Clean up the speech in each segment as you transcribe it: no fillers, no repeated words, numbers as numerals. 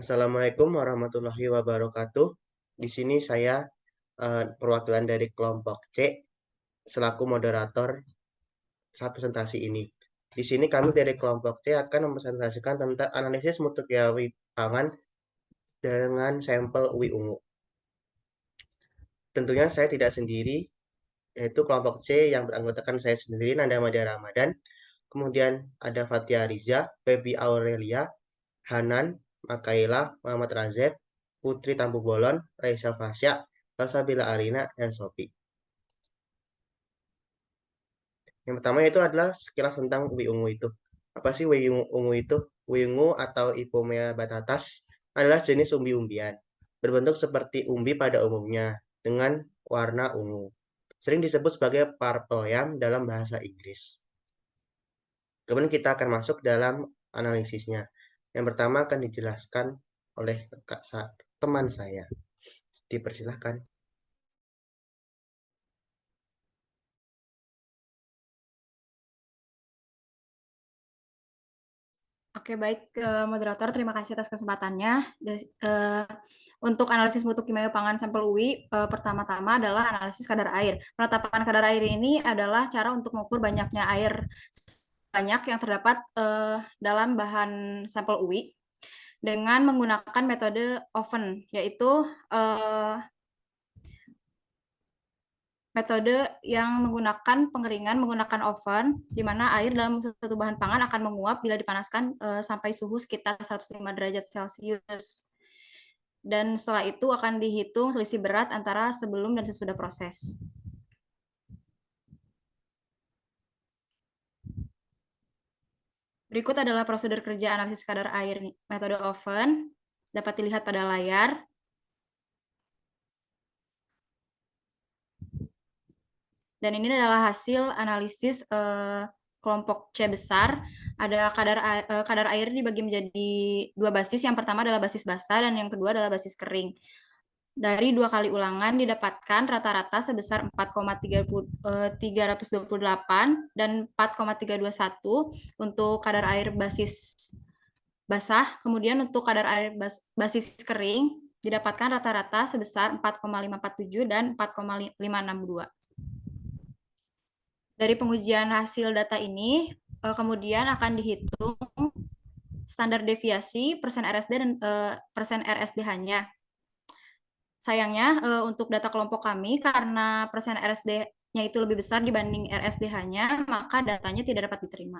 Assalamualaikum warahmatullahi wabarakatuh. Di sini saya perwakilan dari kelompok C selaku moderator saat presentasi ini. Di sini kami dari kelompok C akan mempresentasikan tentang analisis mutu kiawi pangan dengan sampel uwi ungu. Tentunya saya tidak sendiri, yaitu kelompok C yang beranggotakan saya sendiri, Nanda Madya Ramadan, kemudian ada Fatia Riza, Feby Aurelia, Hanan, Makaila, Muhammad Razef, Putri Tampu Bolon, Raisa Fasya, Salsabila Arina, dan Sofi. Yang pertama itu adalah sekilas tentang ubi ungu itu. Apa sih ubi ungu itu? Ubi ungu atau Ipomea batatas adalah jenis umbi-umbian, berbentuk seperti umbi pada umumnya, dengan warna ungu. Sering disebut sebagai purple yam dalam bahasa Inggris. Kemudian kita akan masuk dalam analisisnya. Yang pertama akan dijelaskan oleh teman saya. Dipersilahkan. Oke, baik, moderator, terima kasih atas kesempatannya. Untuk analisis mutu kimia pangan sampel UI, pertama-tama adalah analisis kadar air. Penetapan kadar air ini adalah cara untuk mengukur banyaknya air banyak yang terdapat dalam bahan sampel UI dengan menggunakan metode oven, yaitu metode yang menggunakan pengeringan menggunakan oven, di mana air dalam suatu bahan pangan akan menguap bila dipanaskan sampai suhu sekitar 105 derajat Celcius. Dan setelah itu akan dihitung selisih berat antara sebelum dan sesudah proses. Berikut adalah prosedur kerja analisis kadar air metode oven, dapat dilihat pada layar. Dan ini adalah hasil analisis kelompok C besar. Ada kadar air dibagi menjadi dua basis. Yang pertama adalah basis basah dan yang kedua adalah basis kering. Dari 2 kali ulangan didapatkan rata-rata sebesar 4,328 dan 4,321 untuk kadar air basis basah. Kemudian untuk kadar air basis kering didapatkan rata-rata sebesar 4,547 dan 4,562. Dari pengujian hasil data ini, kemudian akan dihitung standar deviasi persen RSD dan persen RSDH-nya. Sayangnya untuk data kelompok kami, karena persen RSD-nya itu lebih besar dibanding RSDH-nya, maka datanya tidak dapat diterima.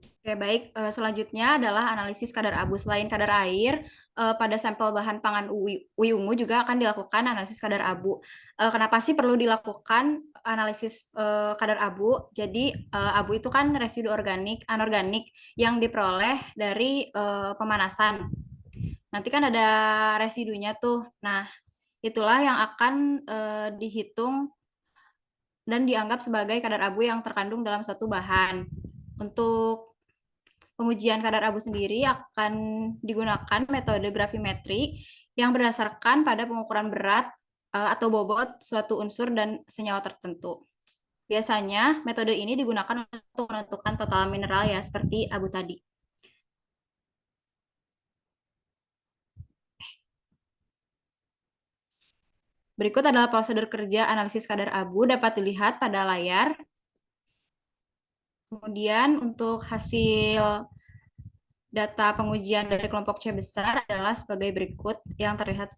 Oke, baik. Selanjutnya adalah analisis kadar abu. Selain kadar air, pada sampel bahan pangan UI ungu juga akan dilakukan analisis kadar abu. Kenapa sih perlu dilakukan analisis kadar abu? Jadi, abu itu kan residu anorganik yang diperoleh dari pemanasan. Nanti kan ada residunya tuh. Nah, itulah yang akan dihitung dan dianggap sebagai kadar abu yang terkandung dalam suatu bahan. Untuk pengujian kadar abu sendiri akan digunakan metode gravimetri yang berdasarkan pada pengukuran berat atau bobot suatu unsur dan senyawa tertentu. Biasanya metode ini digunakan untuk menentukan total mineral ya, seperti abu tadi. Berikut adalah prosedur kerja analisis kadar abu, dapat dilihat pada layar. Kemudian untuk hasil data pengujian dari kelompok C besar adalah sebagai berikut yang terlihat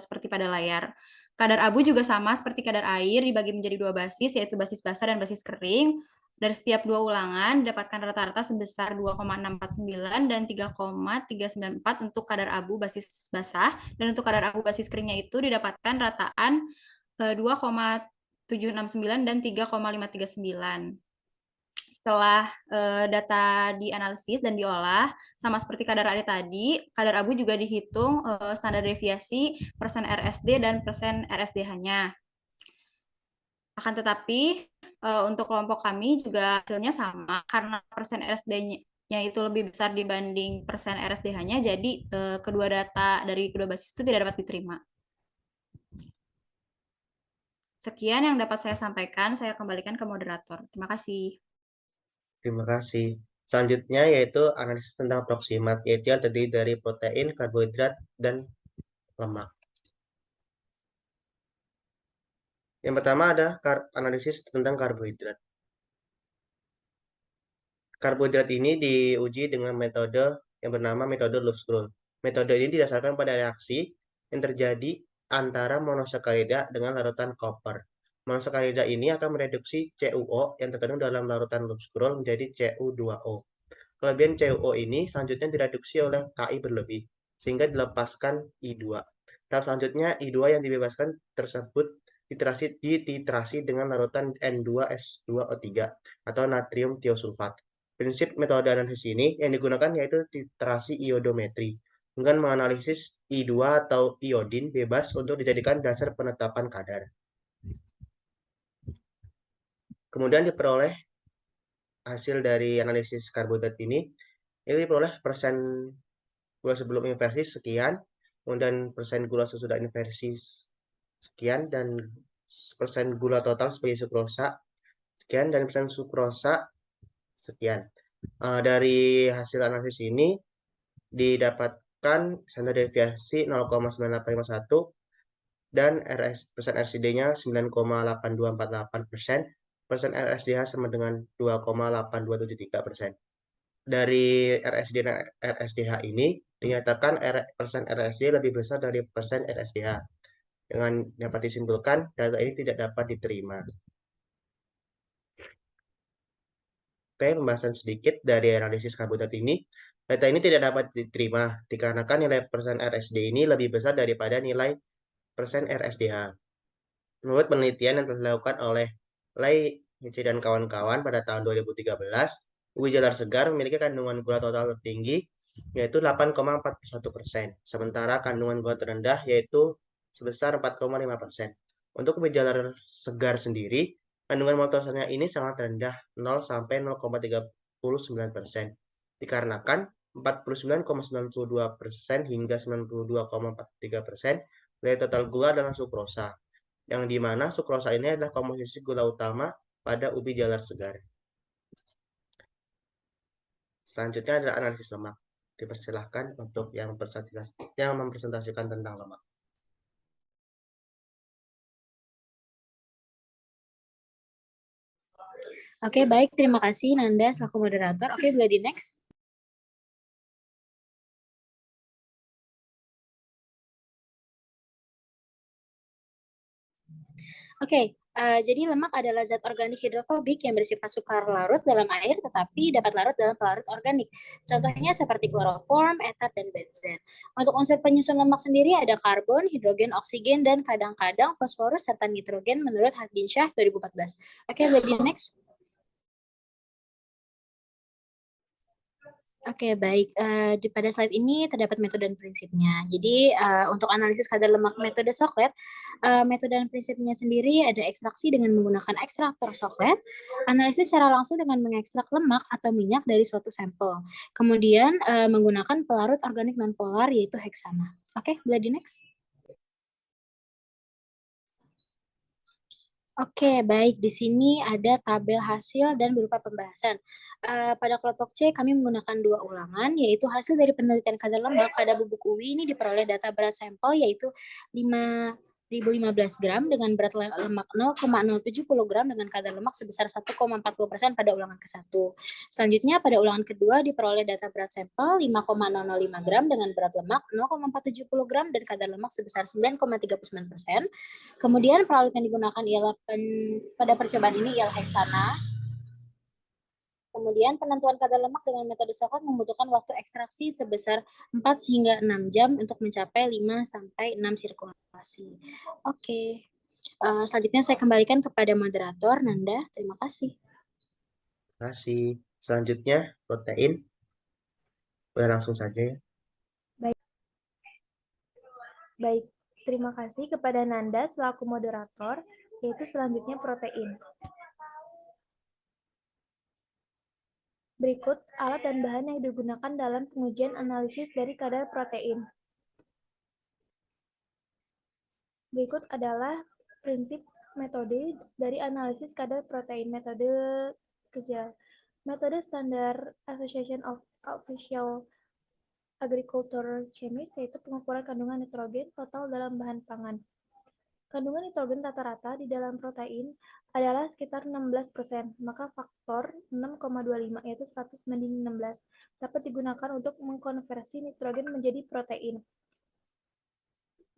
seperti pada layar. Kadar abu juga sama seperti kadar air, dibagi menjadi dua basis, yaitu basis basah dan basis kering. Dari setiap dua ulangan didapatkan rata-rata sebesar 2,649 dan 3,394 untuk kadar abu basis basah, dan untuk kadar abu basis keringnya itu didapatkan rataan 2,769 dan 3,539. Setelah data dianalisis dan diolah, sama seperti kadar air tadi, kadar abu juga dihitung standar deviasi persen RSD dan persen RSDH-nya. Akan tetapi untuk kelompok kami juga hasilnya sama, karena persen RSD-nya itu lebih besar dibanding persen RSDH-nya, jadi kedua data dari kedua basis itu tidak dapat diterima. Sekian yang dapat saya sampaikan, saya kembalikan ke moderator. Terima kasih. Terima kasih. Selanjutnya yaitu analisis tentang proksimat, yaitu yang terdiri dari protein, karbohidrat, dan lemak. Yang pertama ada analisis tentang karbohidrat. Karbohidrat ini diuji dengan metode yang bernama metode Loove-Scroll. Metode ini didasarkan pada reaksi yang terjadi antara monosakarida dengan larutan koper. Monosakarida ini akan mereduksi CuO yang terkandung dalam larutan Loove-Scroll menjadi Cu2O. Kelebihan CuO ini selanjutnya direduksi oleh Ki berlebih, sehingga dilepaskan I2. Tahap selanjutnya, I2 yang dibebaskan tersebut dititrasi dengan larutan N2S2O3 atau natrium tiosulfat. Prinsip metode analisis ini yang digunakan yaitu titrasi iodometri dengan menganalisis I2 atau iodin bebas untuk dijadikan dasar penetapan kadar. Kemudian diperoleh hasil dari analisis karbohidrat ini diperoleh persen gula sebelum inversi sekian, kemudian persen gula sesudah inversi sekian, dan persen gula total sebagai sukrosa sekian, dan persen sukrosa sekian. Dari hasil analisis ini didapatkan standar deviasi 0,9851 dan persen RCD-nya 9,8248%, persen RSDH sama dengan 2,8273%. Dari RSD dan RSDH ini dinyatakan persen RSD lebih besar dari persen RSDH. Dengan dapat disimpulkan, data ini tidak dapat diterima. Oke, pembahasan sedikit dari analisis karbohidrat ini. Data ini tidak dapat diterima dikarenakan nilai persen RSD ini lebih besar daripada nilai persen RSDH. Menurut penelitian yang telah dilakukan oleh Lai, Hici, dan kawan-kawan pada tahun 2013, ubi jalar segar memiliki kandungan gula total tertinggi, yaitu 8,41%, sementara kandungan gula terendah yaitu sebesar 4,5%. Untuk ubi jalar segar sendiri, kandungan maltosanya ini sangat rendah, 0 sampai 0,39%, dikarenakan 49,92% hingga 92,43% dari total gula adalah sukrosa, yang dimana sukrosa ini adalah komposisi gula utama pada ubi jalar segar. Selanjutnya adalah analisis lemak. Dipersilahkan untuk yang mempresentasikan tentang lemak. Oke, baik. Terima kasih Nanda selaku moderator. Oke, boleh di next. Oke, jadi lemak adalah zat organik hidrofobik yang bersifat sukar larut dalam air tetapi dapat larut dalam pelarut organik. Contohnya seperti kloroform, eter, dan benzen. Untuk unsur penyusun lemak sendiri ada karbon, hidrogen, oksigen, dan kadang-kadang fosforus serta nitrogen menurut Hardinshah 2014. Oke, lady next. Oke, baik. Pada slide ini terdapat metode dan prinsipnya. Jadi, untuk analisis kadar lemak metode Soklet, metode dan prinsipnya sendiri ada ekstraksi dengan menggunakan ekstraktor Soklet, analisis secara langsung dengan mengekstrak lemak atau minyak dari suatu sampel. Kemudian, menggunakan pelarut organik nonpolar yaitu heksana. Oke, boleh di next. Oke, baik. Di sini ada tabel hasil dan berupa pembahasan. Pada kelompok C, kami menggunakan 2 ulangan, yaitu hasil dari penelitian kadar lemak pada bubuk uwi ini diperoleh data berat sampel, yaitu 5.015 gram dengan berat lemak 0,070 gram dengan kadar lemak sebesar 1,40% pada ulangan ke-1. Selanjutnya, pada ulangan kedua diperoleh data berat sampel 5,005 gram dengan berat lemak 0,470 gram dan kadar lemak sebesar 9,39%. Kemudian peralut yang digunakan ialah pada percobaan ini ialah heksana. Kemudian penentuan kadar lemak dengan metode Soklet membutuhkan waktu ekstraksi sebesar 4 hingga 6 jam untuk mencapai 5 sampai 6 sirkulasi. Oke. Selanjutnya saya kembalikan kepada moderator Nanda. Terima kasih. Terima kasih. Selanjutnya protein. Boleh langsung saja ya. Baik, terima kasih kepada Nanda selaku moderator, yaitu selanjutnya protein. Berikut alat dan bahan yang digunakan dalam pengujian analisis dari kadar protein. Berikut adalah prinsip metode dari analisis kadar protein. Metode kerja. Metode standar Association of Official Agriculture Chemists yaitu pengukuran kandungan nitrogen total dalam bahan pangan. Kandungan nitrogen rata-rata di dalam protein adalah sekitar 16%, maka faktor 6,25 yaitu 100/16 dapat digunakan untuk mengkonversi nitrogen menjadi protein.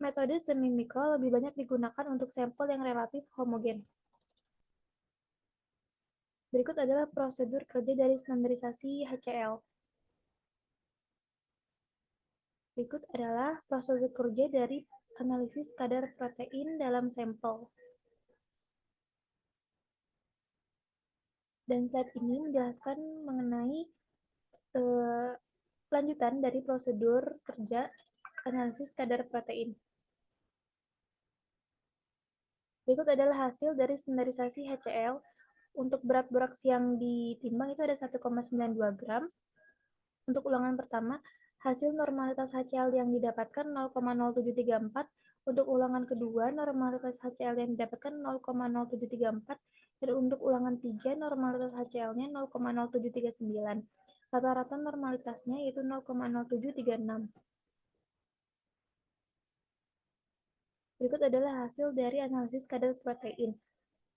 Metode semi-mikro lebih banyak digunakan untuk sampel yang relatif homogen. Berikut adalah prosedur kerja dari standarisasi HCl. Berikut adalah prosedur kerja dari analisis kadar protein dalam sampel. Dan slide ini menjelaskan mengenai lanjutan dari prosedur kerja analisis kadar protein. Berikut adalah hasil dari standarisasi HCl. Untuk berat boraks yang ditimbang itu ada 1,92 gram. Untuk ulangan pertama, hasil normalitas HCl yang didapatkan 0,0734. Untuk ulangan kedua, normalitas HCl yang didapatkan 0,0734. Dan untuk ulangan 3, normalitas HCl-nya 0,0739. Rata-rata normalitasnya yaitu 0,0736. Berikut adalah hasil dari analisis kadar protein.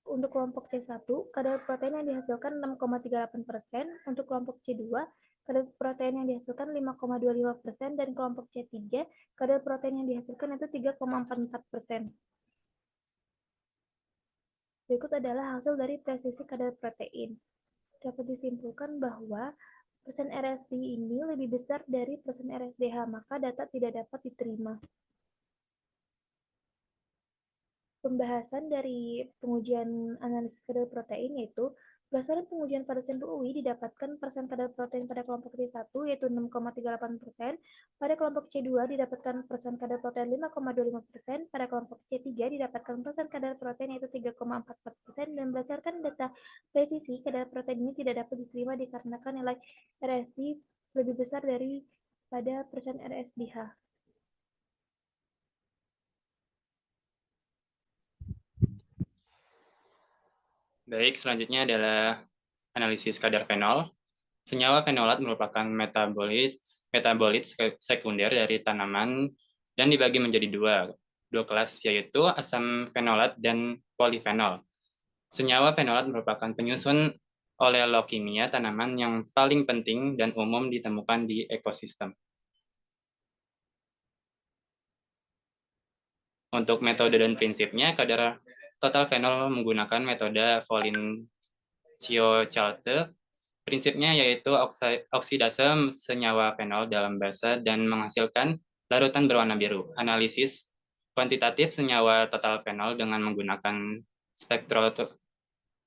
Untuk kelompok C1, kadar protein yang dihasilkan 6,38%, untuk kelompok C2, kadar protein yang dihasilkan 5,25%, dan kelompok C3, kadar protein yang dihasilkan itu 3,44%. Berikut adalah hasil dari presisi kadar protein. Dapat disimpulkan bahwa persen RSD ini lebih besar dari persen RSDH, maka data tidak dapat diterima. Pembahasan dari pengujian analisis kadar protein yaitu berdasarkan pengujian pada sampel UI didapatkan persen kadar protein pada kelompok C1 yaitu 6,38%, pada kelompok C2 didapatkan persen kadar protein 5,25%, pada kelompok C3 didapatkan persen kadar protein yaitu 3,44%, dan berdasarkan data presisi kadar protein ini tidak dapat diterima dikarenakan nilai RSD lebih besar daripada persen RSDH. Baik, selanjutnya adalah analisis kadar fenol. Senyawa fenolat merupakan metabolit sekunder dari tanaman dan dibagi menjadi dua kelas, yaitu asam fenolat dan polifenol. Senyawa fenolat merupakan penyusun oleh leukemia tanaman yang paling penting dan umum ditemukan di ekosistem. Untuk metode dan prinsipnya, kadar total fenol menggunakan metode Volin-Ciocarte. Prinsipnya yaitu oksidase senyawa fenol dalam basa dan menghasilkan larutan berwarna biru. Analisis kuantitatif senyawa total fenol dengan menggunakan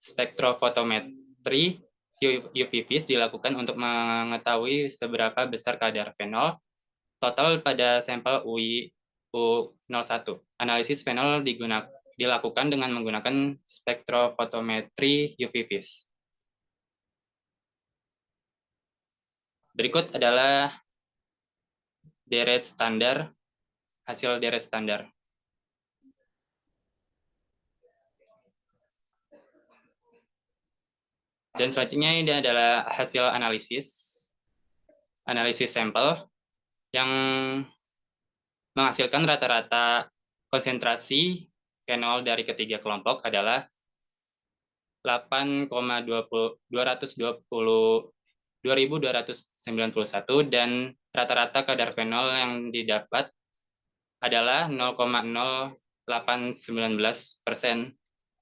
spektrofotometri UV-vis dilakukan untuk mengetahui seberapa besar kadar fenol total pada sampel UI U01. Analisis fenol dilakukan dengan menggunakan spektrofotometri UV-vis. Berikut adalah hasil deret standar. Dan selanjutnya ini adalah hasil analisis sampel yang menghasilkan rata-rata konsentrasi fenol dari ketiga kelompok adalah 8,291 dan rata-rata kadar fenol yang didapat adalah 0,0819%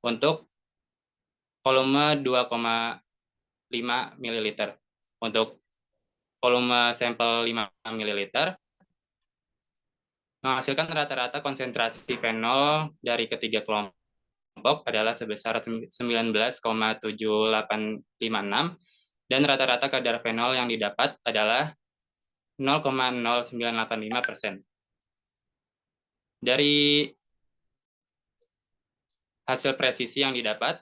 untuk volume 2,5 ml. Untuk volume sampel 5 ml menghasilkan rata-rata konsentrasi fenol dari ketiga kelompok adalah sebesar 19,7856 dan rata-rata kadar fenol yang didapat adalah 0,0985%. Dari hasil presisi yang didapat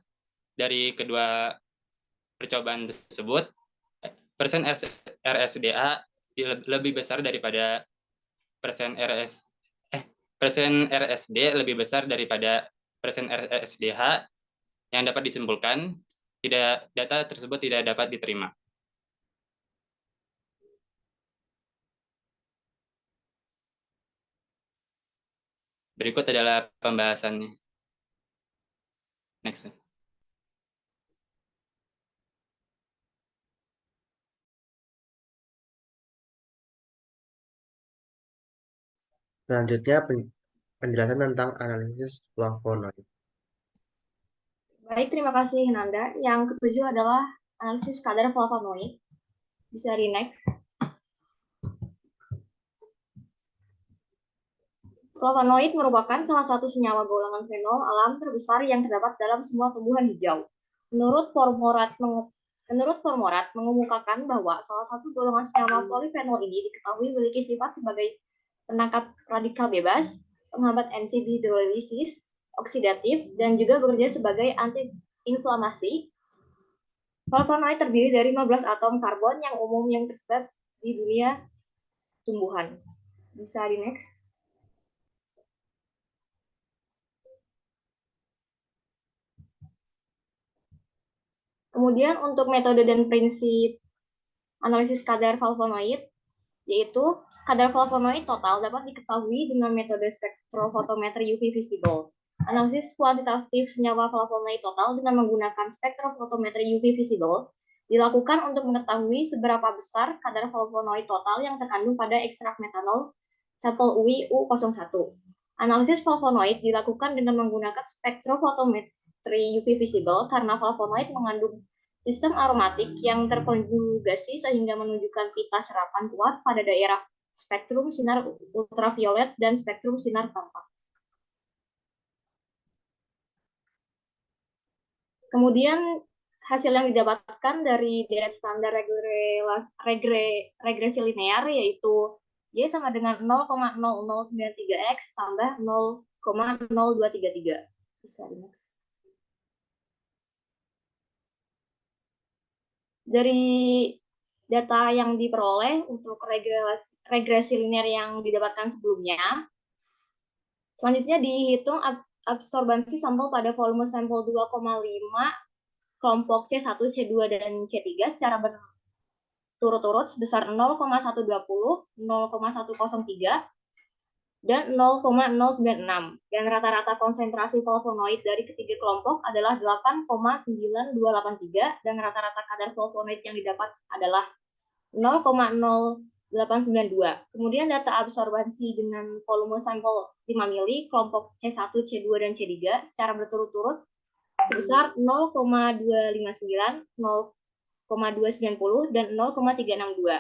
dari kedua percobaan tersebut, persen RSDA lebih besar daripada persen RSD lebih besar daripada persen RSDH, yang dapat disimpulkan data tersebut tidak dapat diterima. Berikut adalah pembahasannya. Next. Selanjutnya penjelasan tentang analisis flavonoid. Baik, terima kasih Nanda. Yang ketujuh adalah analisis kadar flavonoid. Bisa di next. Flavonoid merupakan salah satu senyawa golongan fenol alam terbesar yang terdapat dalam semua tumbuhan hijau. Menurut Formorat mengemukakan bahwa salah satu golongan senyawa polifenol ini diketahui memiliki sifat sebagai penangkap radikal bebas, penghambat enzim hidrolisis, oksidatif, dan juga bekerja sebagai anti-inflamasi. Flavonoid terdiri dari 15 atom karbon yang umum yang tersebar di dunia tumbuhan. Bisa di next. Kemudian untuk metode dan prinsip analisis kadar flavonoid, yaitu kadar flavonoid total dapat diketahui dengan metode spektrofotometri UV visible. Analisis kuantitatif senyawa flavonoid total dengan menggunakan spektrofotometri UV visible dilakukan untuk mengetahui seberapa besar kadar flavonoid total yang terkandung pada ekstrak metanol sampel UI U01. Analisis flavonoid dilakukan dengan menggunakan spektrofotometri UV visible karena flavonoid mengandung sistem aromatik yang terkonjugasi sehingga menunjukkan pita serapan kuat pada daerah spektrum sinar ultraviolet dan spektrum sinar tampak. Kemudian hasil yang didapatkan dari deret standar regresi linear yaitu Y sama dengan 0,0093X tambah 0,0233. Bisa di next. Dari data yang diperoleh untuk regresi linear yang didapatkan sebelumnya, selanjutnya dihitung absorbansi sampel pada volume sampel 2,5 kelompok C1, C2, dan C3 secara berturut-turut sebesar 0,120, 0,103, dan 0,096. Dan rata-rata konsentrasi flavonoid dari ketiga kelompok adalah 8,9283 dan rata-rata kadar flavonoid yang didapat adalah 0,0892. Kemudian data absorbansi dengan volume sampel 5 mili kelompok C1, C2, dan C3 secara berturut-turut sebesar 0,259, 0,290, dan 0,362.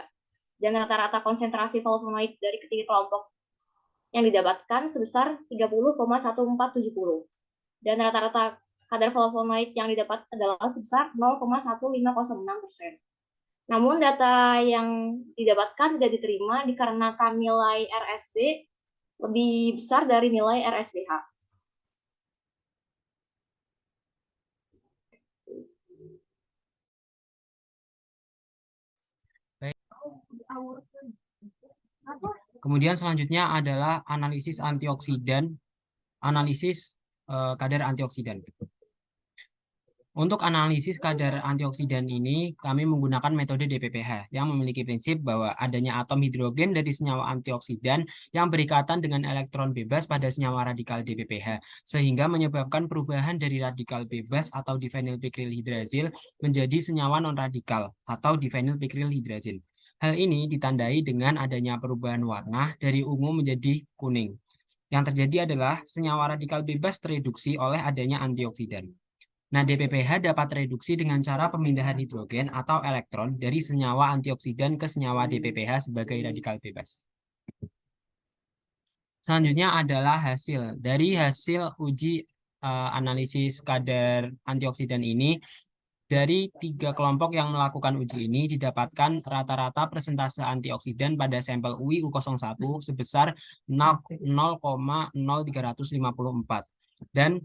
Dan rata-rata konsentrasi flavonoid dari ketiga kelompok yang didapatkan sebesar 30,1470. Dan rata-rata kadar flavonoid yang didapat adalah sebesar 0,1506%. Namun data yang didapatkan tidak diterima dikarenakan nilai RSD lebih besar dari nilai RSDH. Kemudian selanjutnya adalah analisis antioksidan, analisis kadar antioksidan. Untuk analisis kadar antioksidan ini, kami menggunakan metode DPPH yang memiliki prinsip bahwa adanya atom hidrogen dari senyawa antioksidan yang berikatan dengan elektron bebas pada senyawa radikal DPPH, sehingga menyebabkan perubahan dari radikal bebas atau diphenylpikrilhidrazil menjadi senyawa non-radikal atau diphenylpikrilhidrazil. Hal ini ditandai dengan adanya perubahan warna dari ungu menjadi kuning. Yang terjadi adalah senyawa radikal bebas tereduksi oleh adanya antioksidan. Nah, DPPH dapat tereduksi dengan cara pemindahan hidrogen atau elektron dari senyawa antioksidan ke senyawa DPPH sebagai radikal bebas. Selanjutnya adalah hasil. Dari hasil uji analisis kadar antioksidan ini, dari 3 kelompok yang melakukan uji ini didapatkan rata-rata persentase antioksidan pada sampel UI U01 sebesar 0,0354. Dan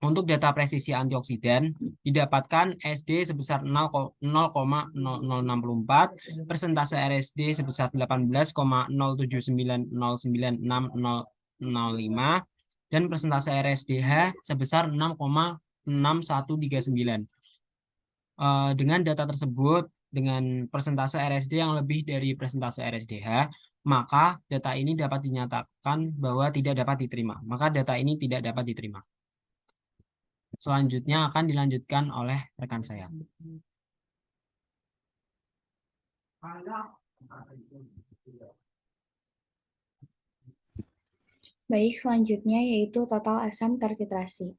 untuk data presisi antioksidan didapatkan SD sebesar 0,0064, persentase RSD sebesar 18,07909605, dan persentase RSDH sebesar 6,6139. Dengan data tersebut, dengan persentase RSD yang lebih dari persentase RSDH, maka data ini dapat dinyatakan bahwa tidak dapat diterima. Maka data ini tidak dapat diterima. Selanjutnya akan dilanjutkan oleh rekan saya. Baik, selanjutnya yaitu total asam tertitrasi.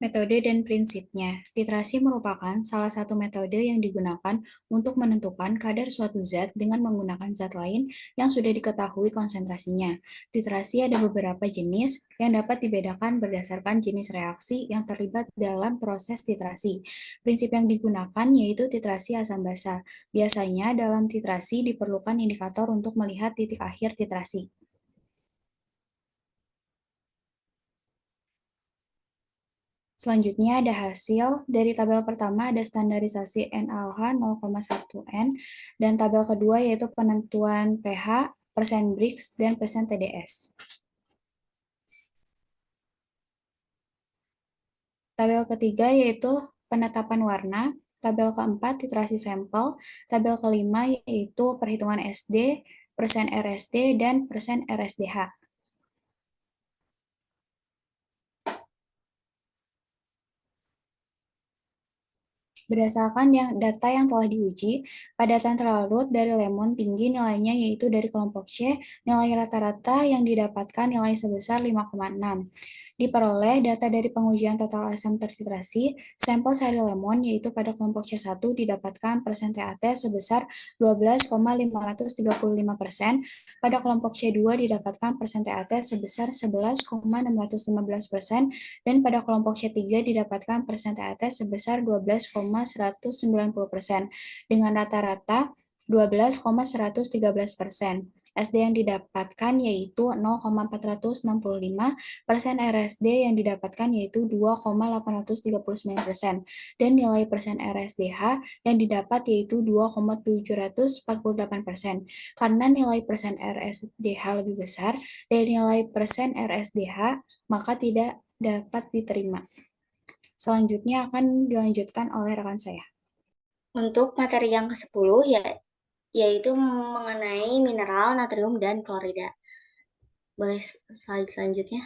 Metode dan prinsipnya. Titrasi merupakan salah satu metode yang digunakan untuk menentukan kadar suatu zat dengan menggunakan zat lain yang sudah diketahui konsentrasinya. Titrasi ada beberapa jenis yang dapat dibedakan berdasarkan jenis reaksi yang terlibat dalam proses titrasi. Prinsip yang digunakan yaitu titrasi asam basa. Biasanya dalam titrasi diperlukan indikator untuk melihat titik akhir titrasi. Selanjutnya ada hasil. Dari tabel pertama ada standarisasi NaOH 0,1 N, dan tabel kedua yaitu penentuan pH, persen Brix, dan persen TDS. Tabel ketiga yaitu penetapan warna, tabel keempat titrasi sampel, tabel kelima yaitu perhitungan SD, persen RSD, dan persen RSDH. Berdasarkan data yang telah diuji, padatan terlarut dari lemon tinggi nilainya yaitu dari kelompok C, nilai rata-rata yang didapatkan nilai sebesar 5,6. Diperoleh data dari pengujian total asam tertitrasi, sampel sari lemon yaitu pada kelompok C1 didapatkan persen TAT sebesar 12,535%, pada kelompok C2 didapatkan persen TAT sebesar 11,615%, dan pada kelompok C3 didapatkan persen TAT sebesar 12,190%, dengan rata-rata 12,113%. SD yang didapatkan yaitu 0,465%, persen RSD yang didapatkan yaitu 2,839%, dan nilai persen RSDH yang didapat yaitu 2,748%. Karena nilai persen RSDH lebih besar dari nilai persen RSDH, maka tidak dapat diterima. Selanjutnya akan dilanjutkan oleh rekan saya. Untuk materi yang ke-10 yaitu mengenai mineral, natrium, dan klorida. Boleh slide selanjutnya.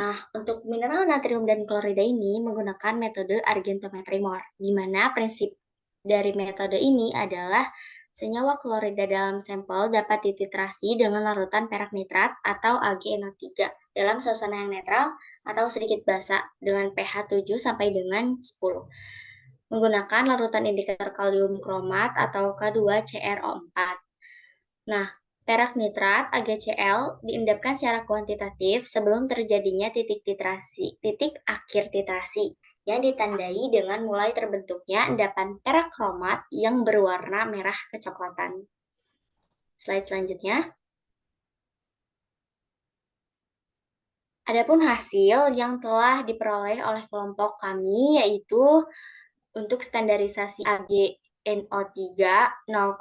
Nah, untuk mineral, natrium, dan klorida ini menggunakan metode argentometri Mohr, di mana prinsip dari metode ini adalah senyawa klorida dalam sampel dapat dititrasi dengan larutan perak nitrat atau AgNO3 dalam suasana yang netral atau sedikit basa dengan pH 7 sampai dengan 10. Menggunakan larutan indikator kalium kromat atau K2CrO4. Nah, perak nitrat AgCl diendapkan secara kuantitatif sebelum terjadinya titik akhir titrasi yang ditandai dengan mulai terbentuknya endapan perak kromat yang berwarna merah kecoklatan. Slide selanjutnya. Adapun hasil yang telah diperoleh oleh kelompok kami yaitu untuk standarisasi AgNO3 0,1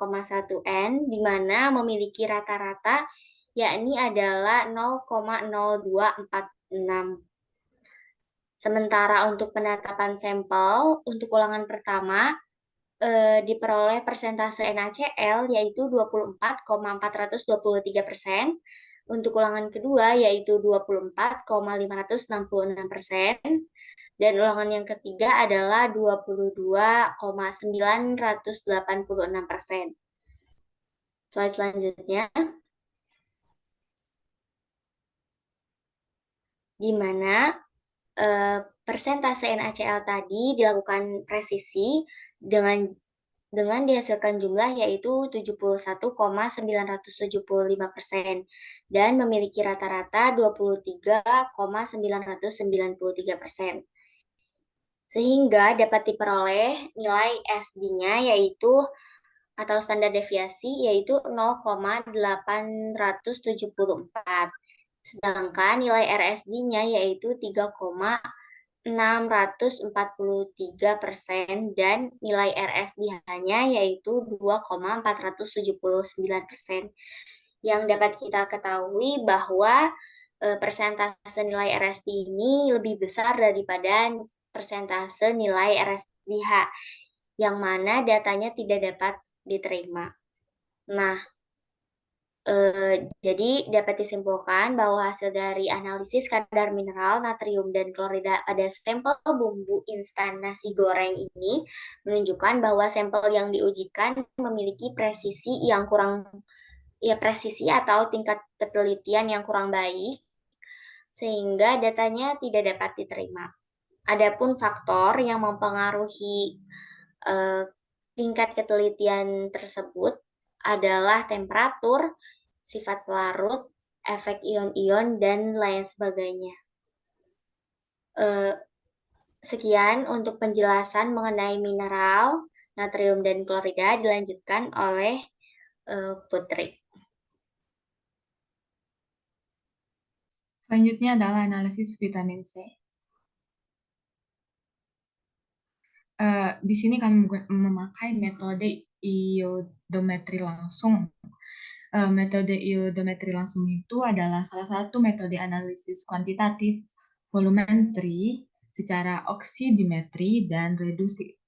N, di mana memiliki rata-rata yakni adalah 0,0246. Sementara untuk penetapan sampel, untuk ulangan pertama, diperoleh persentase NaCl yaitu 24,423%, untuk ulangan kedua yaitu 24,566%, dan ulangan yang ketiga adalah 22,986%. Slide selanjutnya. Di mana persentase NaCl tadi dilakukan presisi dengan dihasilkan jumlah yaitu 71,975% dan memiliki rata-rata 23,993%. Sehingga dapat diperoleh nilai SD-nya yaitu atau standar deviasi yaitu 0,874. Sedangkan nilai RSD-nya yaitu 3,643% dan nilai RSDH-nya yaitu 2,479%. Yang dapat kita ketahui bahwa persentase nilai RSD ini lebih besar daripada persentase nilai RSDH, yang mana datanya tidak dapat diterima. Nah, jadi dapat disimpulkan bahwa hasil dari analisis kadar mineral, natrium, dan klorida pada sampel bumbu instan nasi goreng ini menunjukkan bahwa sampel yang diujikan memiliki presisi atau tingkat ketelitian yang kurang baik, sehingga datanya tidak dapat diterima. Adapun faktor yang mempengaruhi tingkat ketelitian tersebut adalah temperatur, sifat pelarut, efek ion-ion, dan lain sebagainya. Sekian untuk penjelasan mengenai mineral, natrium, dan klorida dilanjutkan oleh Putri. Selanjutnya adalah analisis vitamin C. Di sini kami memakai metode iodometri langsung. Metode iodometri langsung itu adalah salah satu metode analisis kuantitatif volumetri secara oksidimetri dan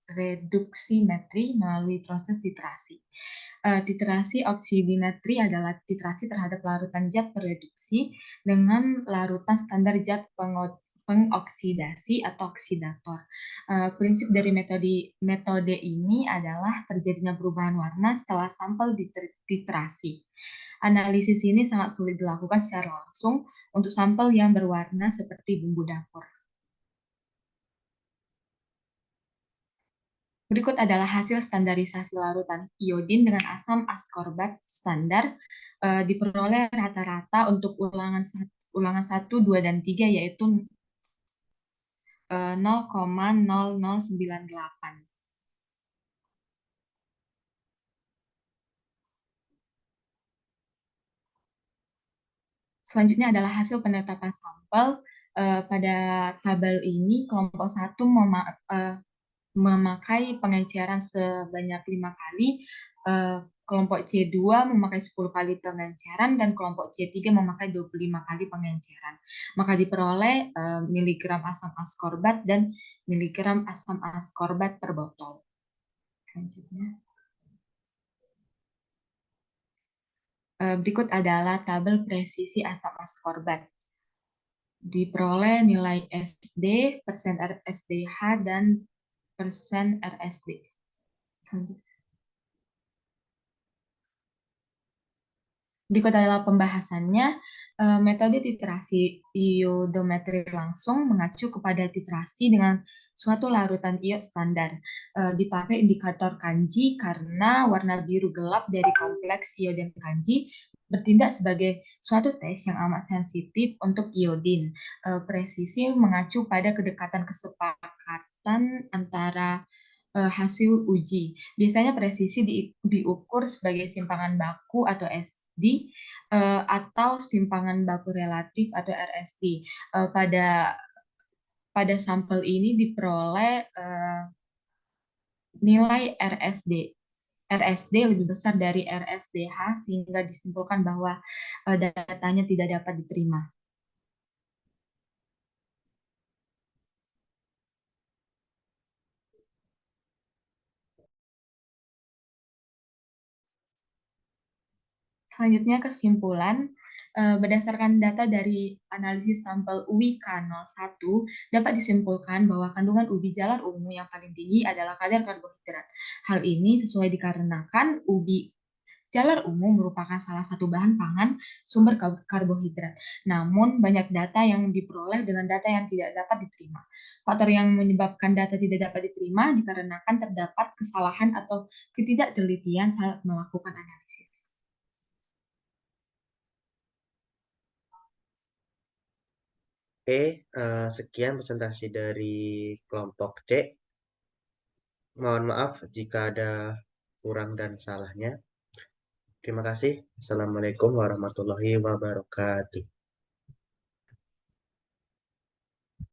reduksimetri melalui proses titrasi. Titrasi oksidimetri adalah titrasi terhadap larutan zat pereduksi dengan larutan standar zat pengoksidasi atau oksidator. Prinsip dari metode ini adalah terjadinya perubahan warna setelah sampel dititrasi. Analisis ini sangat sulit dilakukan secara langsung untuk sampel yang berwarna seperti bumbu dapur. Berikut adalah hasil standarisasi larutan iodin dengan asam askorbat standar diperoleh rata-rata untuk ulangan 1, 2, dan 3 yaitu 0,0098. Selanjutnya adalah hasil penetapan sampel. Pada tabel ini kelompok 1 memakai pengenceran sebanyak 5 kali, kelompok C2 memakai 10 kali pengenceran, dan kelompok C3 memakai 25 kali pengenceran. Maka diperoleh miligram asam askorbat dan miligram asam askorbat per botol. Selanjutnya. Berikut adalah tabel presisi asam askorbat. Diperoleh nilai SD, persen RSDH, dan persen RSD. Selanjutnya. Berikut adalah pembahasannya. Metode titrasi iodometri langsung mengacu kepada titrasi dengan suatu larutan iod standar. Dipakai indikator kanji karena warna biru gelap dari kompleks iodin kanji bertindak sebagai suatu tes yang amat sensitif untuk iodin. Presisi mengacu pada kedekatan kesepakatan antara hasil uji. Biasanya presisi diukur sebagai simpangan baku atau SD atau simpangan baku relatif atau RSD. Pada sampel ini diperoleh nilai RSD lebih besar dari RSDH sehingga disimpulkan bahwa datanya tidak dapat diterima. Selanjutnya kesimpulan, berdasarkan data dari analisis sampel ubi K01, dapat disimpulkan bahwa kandungan ubi jalar ungu yang paling tinggi adalah kadar karbohidrat. Hal ini sesuai dikarenakan ubi jalar ungu merupakan salah satu bahan pangan sumber karbohidrat. Namun, banyak data yang diperoleh dengan data yang tidak dapat diterima. Faktor yang menyebabkan data tidak dapat diterima dikarenakan terdapat kesalahan atau ketidaktelitian saat melakukan analisis. Oke, sekian presentasi dari kelompok C. Mohon maaf jika ada kurang dan salahnya. Terima kasih. Assalamualaikum warahmatullahi wabarakatuh.